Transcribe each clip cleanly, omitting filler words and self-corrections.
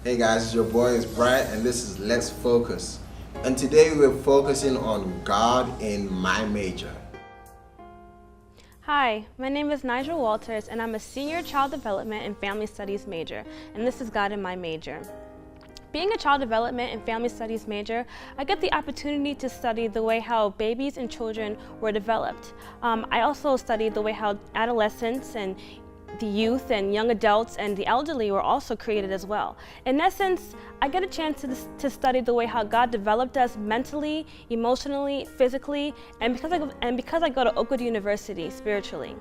Hey guys, it's your boy is Brian and this is Let's Focus. And today we're focusing on God in my major. Hi, my name is NyJah Walters and I'm a senior child development and family studies major, and this is God in my major. Being a child development and family studies major, I get the opportunity to study the way how babies and children were developed. I also studied the way how adolescents and the youth and young adults and the elderly were also created as well. In essence, I get a chance to study the way how God developed us mentally, emotionally, physically, and because I go to Oakwood University spiritually.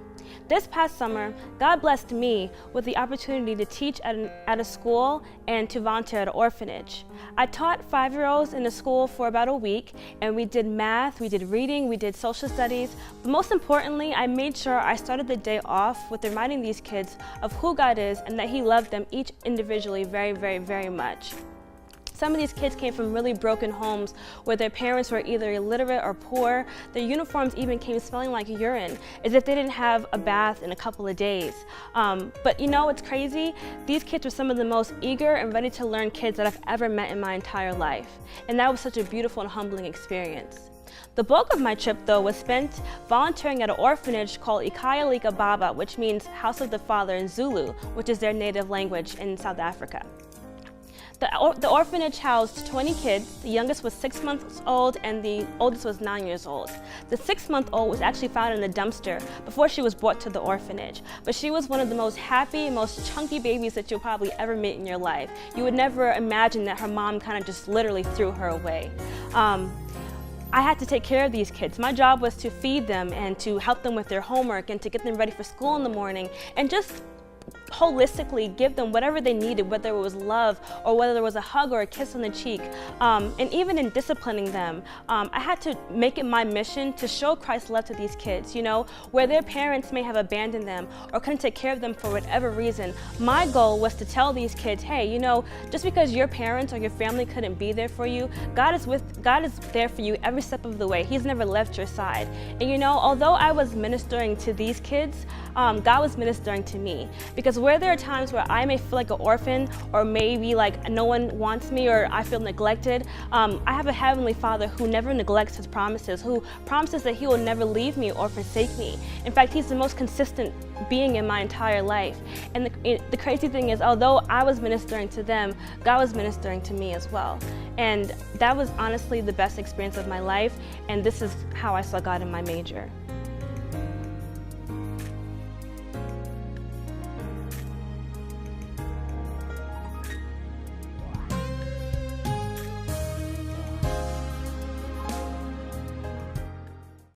This past summer, God blessed me with the opportunity to teach at a school and to volunteer at an orphanage. I taught 5-year-olds in the school for about a week, and we did math, we did reading, we did social studies, but most importantly, I made sure I started the day off with reminding these kids of who God is and that He loved them each individually very, very, very much. Some of these kids came from really broken homes where their parents were either illiterate or poor. Their uniforms even came smelling like urine, as if they didn't have a bath in a couple of days. But you know what's crazy? These kids were some of the most eager and ready to learn kids that I've ever met in my entire life. And that was such a beautiful and humbling experience. The bulk of my trip, though, was spent volunteering at an orphanage called Ikayalika Baba, which means House of the Father in Zulu, which is their native language in South Africa. The orphanage housed 20 kids. The youngest was 6 months old and the oldest was 9 years old. The 6-month-old was actually found in the dumpster before she was brought to the orphanage. But she was one of the most happy, most chunky babies that you'll probably ever meet in your life. You would never imagine that her mom kind of just literally threw her away. I had to take care of these kids. My job was to feed them and to help them with their homework and to get them ready for school in the morning and just holistically give them whatever they needed, whether it was love or whether there was a hug or a kiss on the cheek. And even in disciplining them, I had to make it my mission to show Christ's love to these kids, you know, where their parents may have abandoned them or couldn't take care of them for whatever reason. My goal was to tell these kids, hey, you know, just because your parents or your family couldn't be there for you, God is there for you every step of the way. He's never left your side. And you know, although I was ministering to these kids, God was ministering to me. Because where there are times where I may feel like an orphan or maybe like no one wants me or I feel neglected, I have a Heavenly Father who never neglects His promises, who promises that He will never leave me or forsake me. In fact, He's the most consistent being in my entire life. And the crazy thing is, although I was ministering to them, God was ministering to me as well. And that was honestly the best experience of my life, and this is how I saw God in my major.